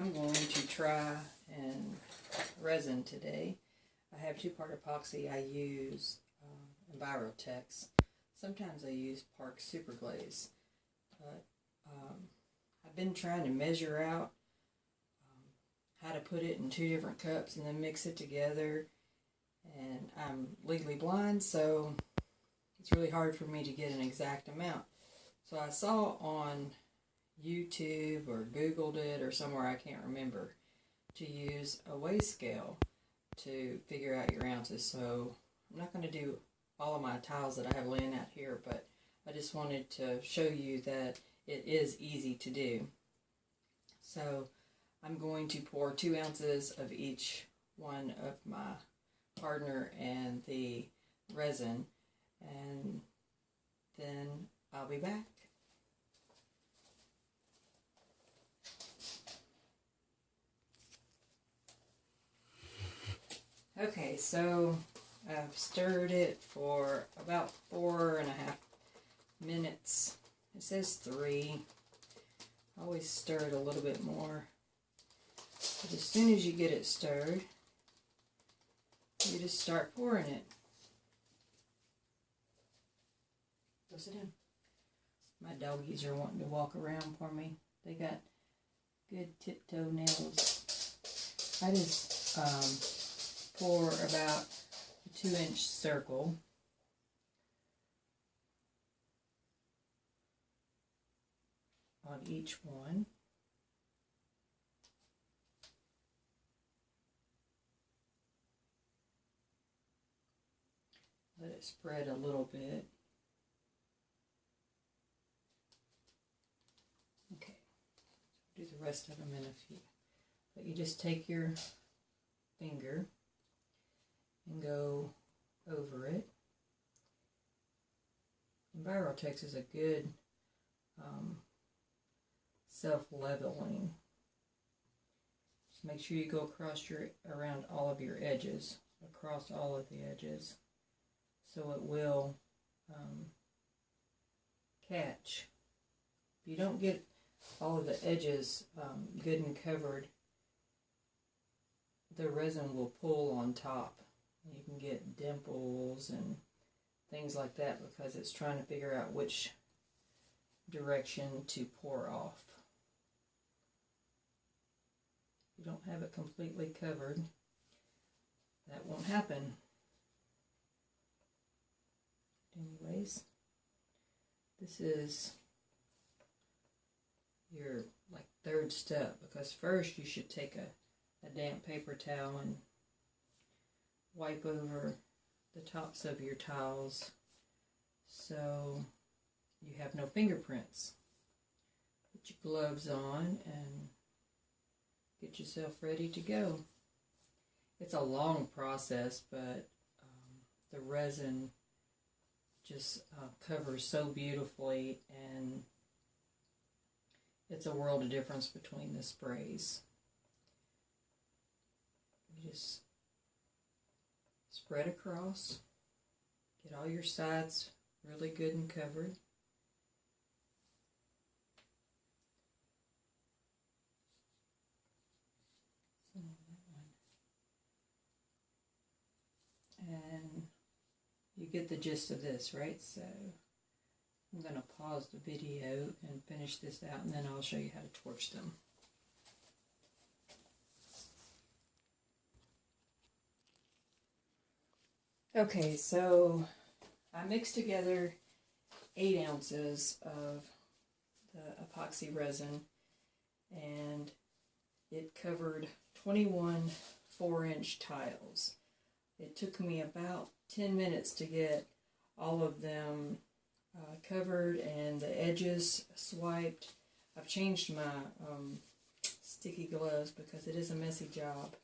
I'm going to try and resin today. I have two-part epoxy. I use Envirotex. Sometimes I use Park Super Glaze. But I've been trying to measure out how to put it in two different cups and then mix it together. And I'm legally blind, so it's really hard for me to get an exact amount. So I saw on YouTube or Googled it or somewhere, I can't remember, to use a weigh scale to figure out your ounces. So I'm not going to do all of my tiles that I have laying out here, but I just wanted to show you that it is easy to do. So I'm going to pour 2 ounces of each one of my hardener and the resin, and then I'll be back. Okay, so I've stirred it for about 4.5 minutes. It says 3. I always stir it a little bit more. But as soon as you get it stirred, you just start pouring it. Go sit down. My doggies are wanting to walk around for me. They got good tiptoe nails. I just pour about a 2-inch circle. On each one. Let it spread a little bit. Okay, do the rest of them in a few. But you just take your finger and go over it. Envirotex is a good self-leveling. Just make sure you go around all of your edges, across all of the edges, so it will catch. If you don't get all of the edges good and covered, the resin will pull on top. You can get dimples and things like that because it's trying to figure out which direction to pour off. If you don't have it completely covered, that won't happen. Anyways, this is your third step, because first you should take a damp paper towel and wipe over the tops of your tiles so you have no fingerprints. Put your gloves on and get yourself ready to go. It's a long process, but the resin just covers so beautifully, and it's a world of difference between the sprays. You just spread across, get all your sides really good and covered. And you get the gist of this, right? So I'm going to pause the video and finish this out, and then I'll show you how to torch them. Okay, so I mixed together 8 ounces of the epoxy resin, and it covered 21 4-inch tiles. It took me about 10 minutes to get all of them covered and the edges swiped. I've changed my sticky gloves because it is a messy job.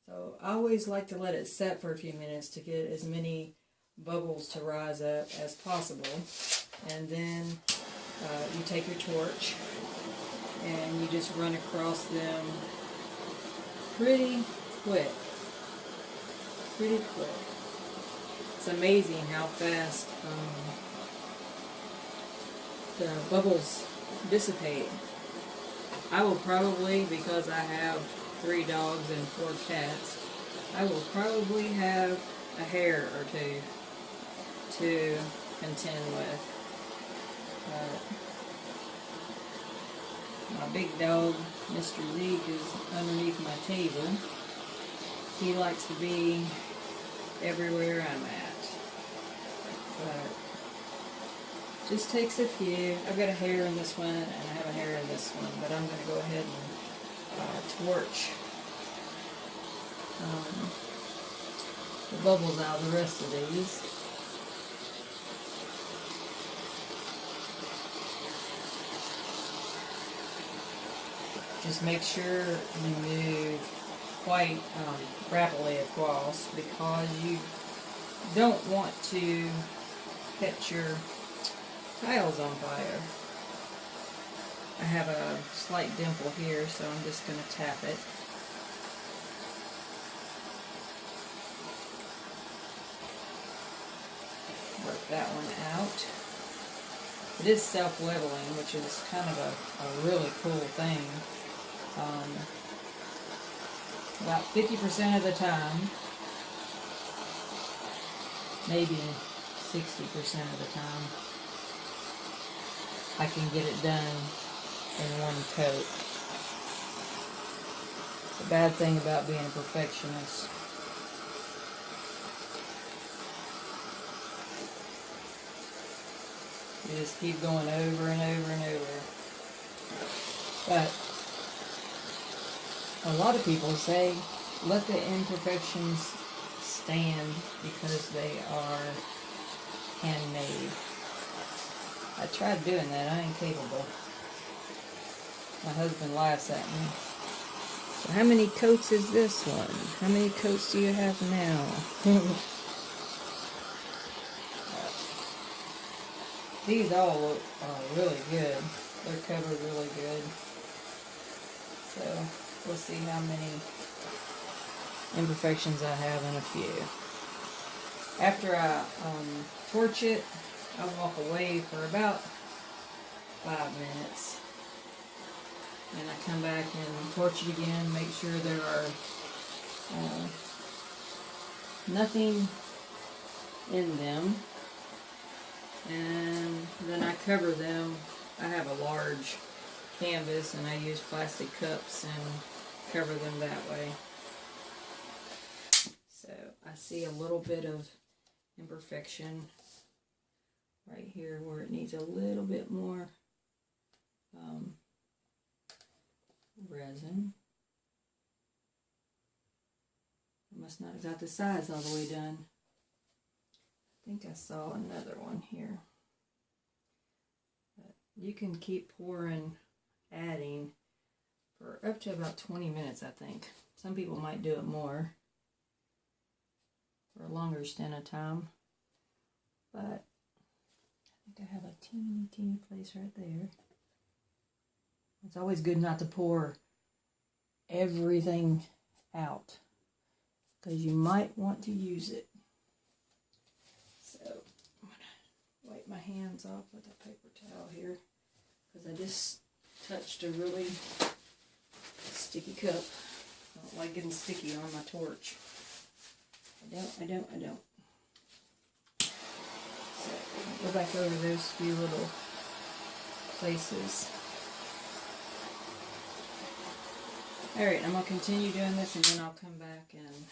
So I always like to let it set for a few minutes to get as many bubbles to rise up as possible. And then you take your torch and you just run across them pretty quick. It's amazing how fast the bubbles dissipate. I will probably, because I have 3 dogs and 4 cats, I will probably have a hair or two to contend with. My big dog, Mr. Zeke, is underneath my table. He likes to be everywhere I'm at. But just takes a few. I've got a hair in this one, and I have a hair in this one, but I'm going to go ahead and torch the bubbles out of the rest of these. Just make sure you move quite rapidly across, because you don't want to catch your tiles on fire. I have a slight dimple here, so I'm just going to tap it. Work that one out. It is self-leveling, which is kind of a really cool thing. About 50% of the time, maybe 60% of the time, I can get it done in one coat. The bad thing about being a perfectionist. You just keep going over and over and over. But a lot of people say, let the imperfections stand because they are handmade. I tried doing that. I ain't capable. My husband laughs at me. So how many coats is this one? How many coats do you have now? These all look really good. They're covered really good. So we'll see how many imperfections I have in a few. After I torch it, I walk away for about 5 minutes. And I come back and torch it again, make sure there are nothing in them. And then I cover them. I have a large canvas and I use plastic cups and cover them that way. So I see a little bit of imperfection right here where it needs a little bit more resin. I must not have got the sides all the way done. I think I saw another one here. But you can keep pouring, adding for up to about 20 minutes, I think. Some people might do it more for a longer stint of time. But I think I have a teeny place right there. It's always good not to pour everything out, because you might want to use it. So I'm going to wipe my hands off with a paper towel here, because I just touched a really sticky cup. I don't like getting sticky on my torch. I don't. So I'll go back over those few little places. Alright, I'm going to continue doing this, and then I'll come back and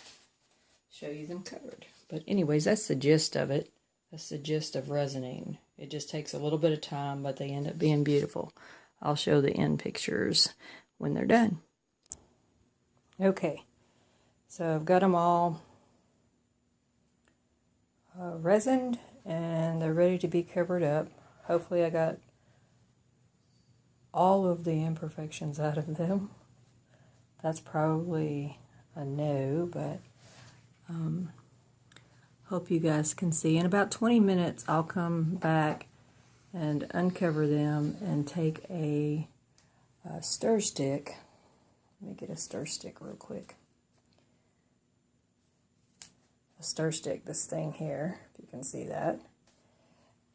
show you them covered. But anyways, that's the gist of it. That's the gist of resining. It just takes a little bit of time, but they end up being beautiful. I'll show the end pictures when they're done. Okay, so I've got them all resined, and they're ready to be covered up. Hopefully I got all of the imperfections out of them. That's probably a no, but hope you guys can see. In about 20 minutes, I'll come back and uncover them and take a stir stick. Let me get a stir stick real quick. A stir stick, this thing here, if you can see that.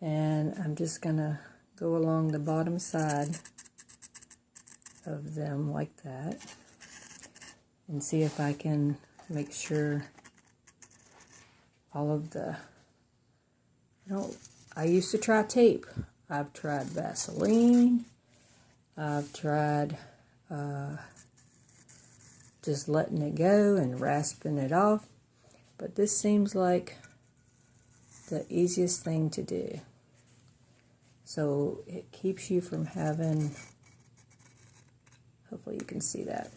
And I'm just going to go along the bottom side of them like that and see if I can make sure all of the, I used to try tape. I've tried Vaseline. I've tried just letting it go and rasping it off. But this seems like the easiest thing to do. So it keeps you from having, hopefully you can see that,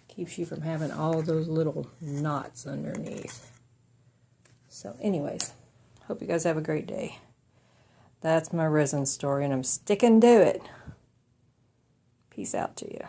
keeps you from having all those little knots underneath. So anyways, hope you guys have a great day. That's my resin story, and I'm sticking to it. Peace out to you.